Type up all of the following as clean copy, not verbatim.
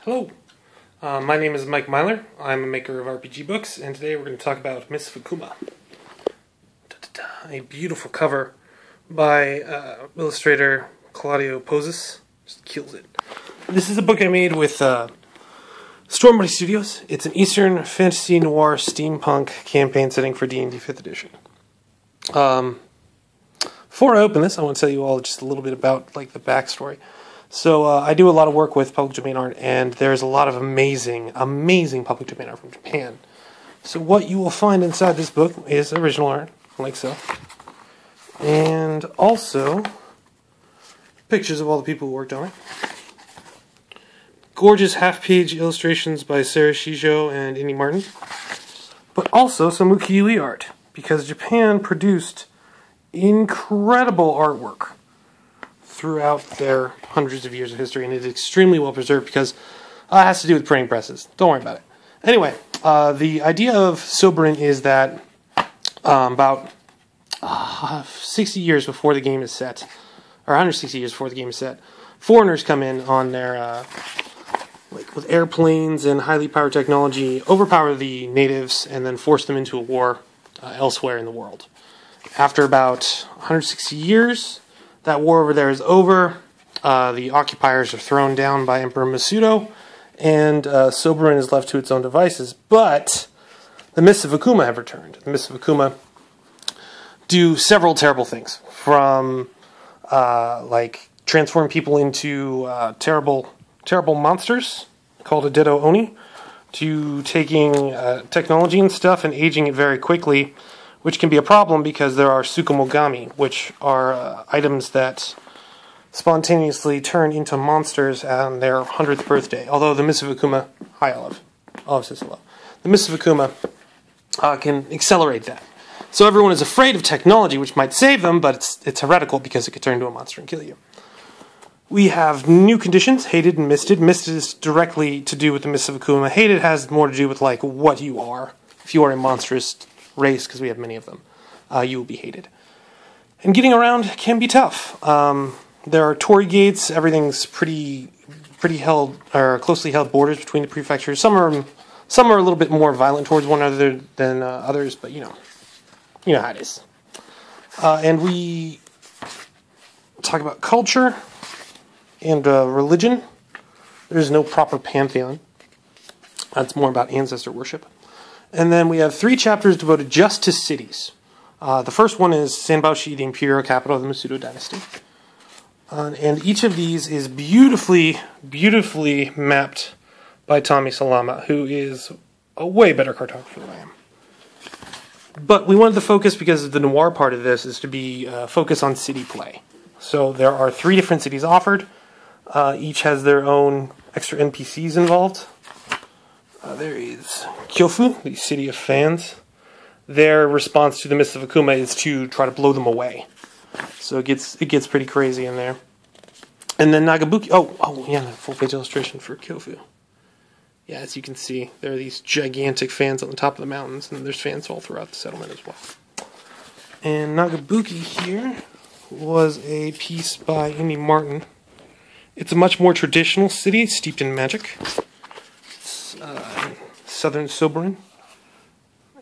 Hello, my name is Mike Myler. I'm a maker of RPG books, and today we're going to talk about Miss of Akuma. A beautiful cover by illustrator Claudio Pozis. Just kills it. This is a book I made with Stormbody Studios. It's an Eastern fantasy noir steampunk campaign setting for D&D 5th edition. Before I open this, I want to tell you all just a little bit about the backstory. So I do a lot of work with public domain art, and there's a lot of amazing public domain art from Japan. So what you will find inside this book is original art, like so. And also pictures of all the people who worked on it. Gorgeous half-page illustrations by Sarah Shijo and Indy Martin. But also some ukiyo-e art, because Japan produced incredible artwork throughout their hundreds of years of history, and it is extremely well preserved because it has to do with printing presses. Don't worry about it. Anyway, the idea of Soberin is that about 60 years before the game is set, or 160 years before the game is set, foreigners come in on their with airplanes and highly powered technology, overpower the natives, and then force them into a war elsewhere in the world. After about 160 years, that war over there is over. The occupiers are thrown down by Emperor Masudo, and Soberin is left to its own devices. But the Mists of Akuma have returned. The Mists of Akuma do several terrible things, from transform people into terrible monsters called a Dedo Oni, to taking technology and stuff and aging it very quickly, which can be a problem because there are Tsukumogami, which are items that spontaneously turn into monsters on their 100th birthday. Although the Mists of Akuma, hi Olive says hello. The Mists of Akuma can accelerate that. So everyone is afraid of technology, which might save them, but it's heretical because it could turn into a monster and kill you. We have new conditions, hated and misted. Misted is directly to do with the Mists of Akuma. Hated has more to do with what you are. If you are a monstrous race, because we have many of them, you will be hated. And getting around can be tough. There are torii gates. Everything's pretty held, or closely held borders between the prefectures. Some are a little bit more violent towards one another than others, but you know how it is. And we talk about culture and religion. There's no proper pantheon. That's more about ancestor worship. And then we have 3 chapters devoted just to cities. The first one is Sanbaoshi, the imperial capital of the Masudo dynasty. And each of these is beautifully mapped by Tommy Salama, who is a way better cartographer than I am. But we wanted to focus, because the noir part of this is to be focus on city play. So there are 3 different cities offered. Each has their own extra NPCs involved. There is Kyofu, the city of fans. Their response to the Mists of Akuma is to try to blow them away. So it gets pretty crazy in there. And then Nagabuki. Oh yeah, full page illustration for Kyofu. Yeah, as you can see, there are these gigantic fans on the top of the mountains, and there's fans all throughout the settlement as well. And Nagabuki here was a piece by Indy Martin. It's a much more traditional city, steeped in magic. Southern Soberin,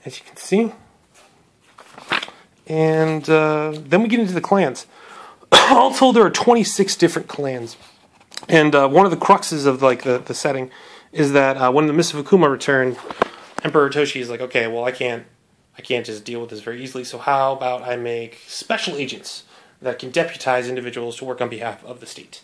as you can see. And then we get into the clans. All told, there are 26 different clans. And one of the cruxes of the setting is that when the Mists of Akuma return, Emperor Toshi is like, okay, well, I can't just deal with this very easily, so how about I make special agents that can deputize individuals to work on behalf of the state.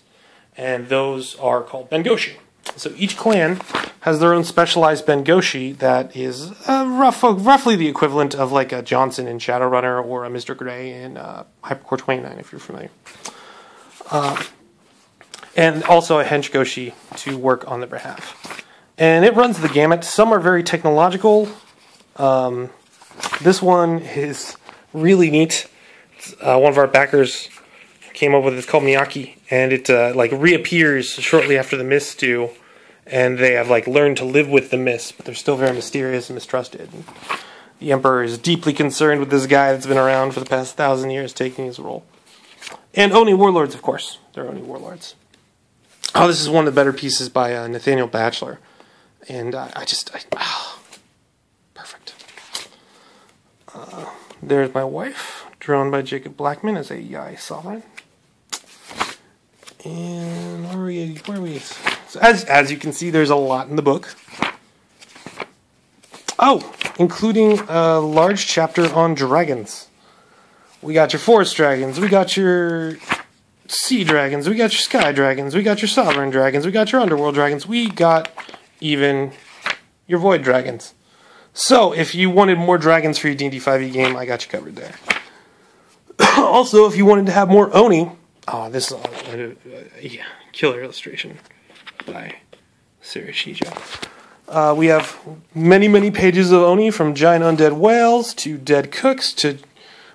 And those are called Bengoshi. So each clan has their own specialized Bengoshi that is roughly the equivalent of a Johnson in Shadowrunner or a Mr. Gray in Hypercore 29, if you're familiar. And also a Henchgoshi to work on their behalf. And it runs the gamut. Some are very technological. This one is really neat. One of our backers came up with it. It's called Miyaki, and it reappears shortly after the mists do, and they have learned to live with the mists, but they're still very mysterious and mistrusted. And the Emperor is deeply concerned with this guy that's been around for the past 1,000 years taking his role. And Oni warlords, of course. They're Oni warlords. Oh, this is one of the better pieces by Nathaniel Batchelor. And perfect. There's my wife, drawn by Jacob Blackman as a Yai sovereign. And where are we? So as you can see, there's a lot in the book. Oh, including a large chapter on dragons. We got your forest dragons, we got your sea dragons, we got your sky dragons, we got your sovereign dragons, we got your underworld dragons, we got even your void dragons. So, if you wanted more dragons for your D&D 5e game, I got you covered there. Also, if you wanted to have more Oni, this is killer illustration by Sarah Shijo. We have many, many pages of Oni, from giant undead whales to dead cooks to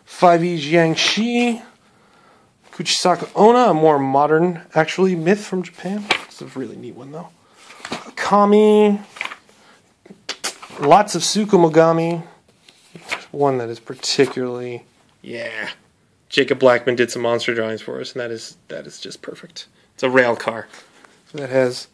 5e Jiangxi, Kuchisaka Onna, a more modern, actually, myth from Japan. It's a really neat one, though. Kami, lots of Tsukumogami. One that is particularly, Jacob Blackman did some monster drawings for us, and that is just perfect. It's a rail car that has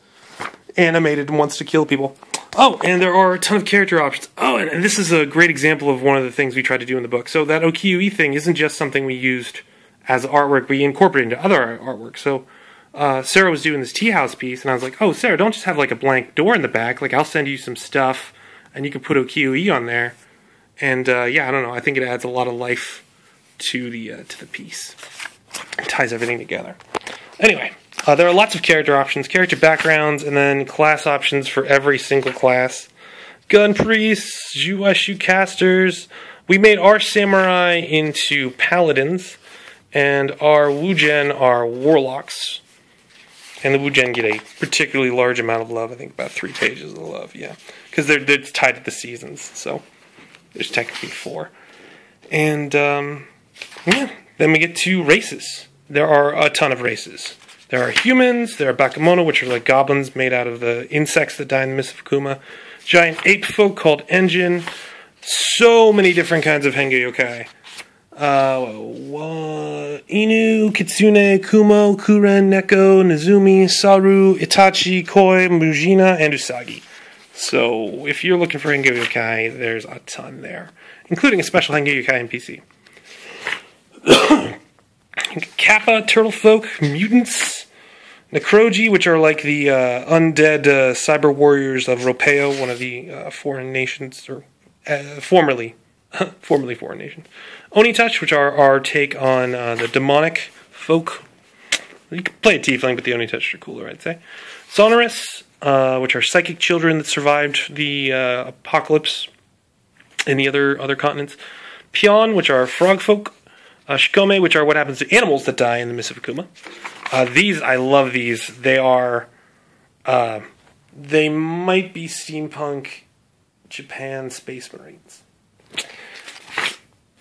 animated and wants to kill people. Oh, and there are a ton of character options. Oh, and this is a great example of one of the things we tried to do in the book. So that Okiui thing isn't just something we used as artwork, we incorporated into other artwork. So Sarah was doing this tea house piece, and I was like, oh, Sarah, don't just have like a blank door in the back. Like, I'll send you some stuff, and you can put Okiui on there. And I don't know. I think it adds a lot of life to the piece. It ties everything together. Anyway, there are lots of character options, character backgrounds, and then class options for every single class. Gun priests, Juwashu casters. We made our samurai into paladins, and our Wujen are warlocks. And the Wujen get a particularly large amount of love. I think about 3 pages of love, because they're tied to the seasons. So there's technically 4. And then we get to races. There are a ton of races. There are humans, there are Bakemono, which are like goblins made out of the insects that die in the Mist of Akuma. Giant ape folk called Engine. So many different kinds of Henge yokai. Inu, Kitsune, Kumo, Kuren, Neko, Nezumi, Saru, Itachi, Koi, Mujina, and Usagi. So if you're looking for Henge yokai, there's a ton there, including a special Henge yokai in PC. Kappa, turtle folk, mutants, Necroji, which are like the undead cyber warriors of Ropeo, one of the foreign nations, or formerly foreign nations. Oni Touch, which are our take on the demonic folk. You can play a tiefling, but the Oni Touch are cooler, I'd say. Sonorous, which are psychic children that survived the apocalypse in the other continents. Pion, which are frog folk. Shikome, which are what happens to animals that die in the Mist of Akuma. These, I love these. They are, they might be steampunk Japan Space Marines.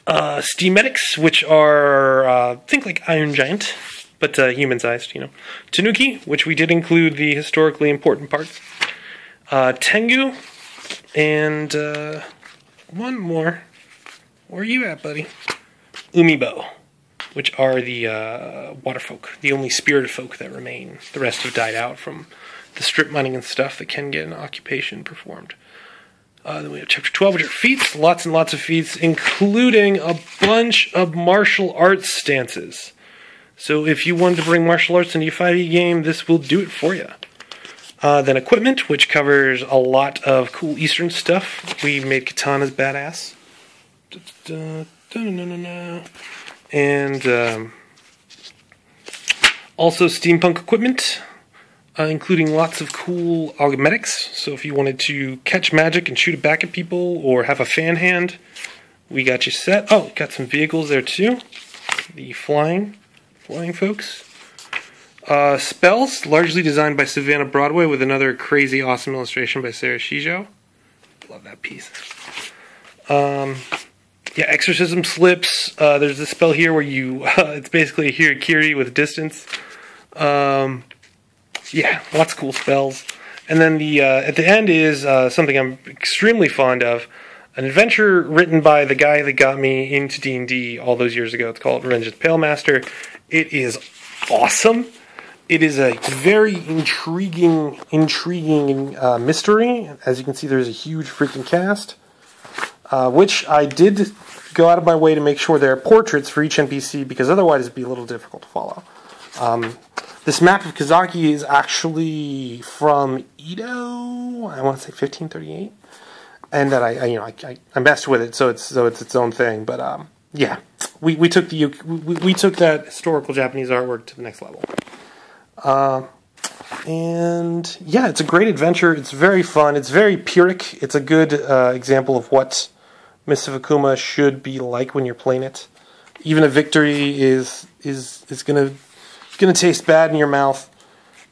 Steametics, which are, think like Iron Giant, but human-sized, Tanuki, which we did include the historically important parts. Tengu, and one more. Where are you at, buddy? Umibo, which are the water folk, the only spirited folk that remain. The rest have died out from the strip mining and stuff that can get an occupation performed. Then we have Chapter 12, which are feats, lots and lots of feats, including a bunch of martial arts stances. So if you wanted to bring martial arts into your 5e game, this will do it for you. Then equipment, which covers a lot of cool Eastern stuff. We made katanas badass. And also steampunk equipment, including lots of cool augmetics. So if you wanted to catch magic and shoot it back at people, or have a fan hand, we got you set. Oh, got some vehicles there too. The flying folks. Spells, largely designed by Savannah Broadway, with another crazy awesome illustration by Sarah Shijo. Love that piece. Exorcism slips. There's this spell here where you, it's basically a Hirikiri with distance. Lots of cool spells. And then at the end is something I'm extremely fond of. An adventure written by the guy that got me into D&D all those years ago. It's called Revenge of the Pale Master. It is awesome. It is a very intriguing mystery. As you can see, there's a huge freaking cast, which I did go out of my way to make sure there are portraits for each NPC, because otherwise it'd be a little difficult to follow. This map of Kazaki is actually from Edo, I want to say 1538, and that I messed with it, so it's its own thing. But yeah, we took that historical Japanese artwork to the next level. And yeah, it's a great adventure. It's very fun. It's very Pyrrhic. It's a good example of what Mists of Akuma should be like when you're playing it. Even a victory is gonna taste bad in your mouth.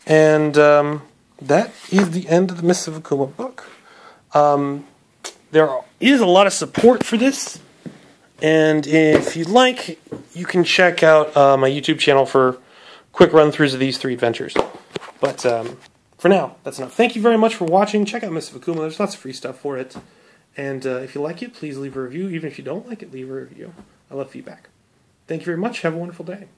And that is the end of the Mists of Akuma book. There is a lot of support for this, and if you'd like, you can check out my YouTube channel for quick run-throughs of these 3 adventures. But for now, that's enough. Thank you very much for watching. Check out Mists of Akuma. There's lots of free stuff for it. And if you like it, please leave a review. Even if you don't like it, leave a review. I love feedback. Thank you very much. Have a wonderful day.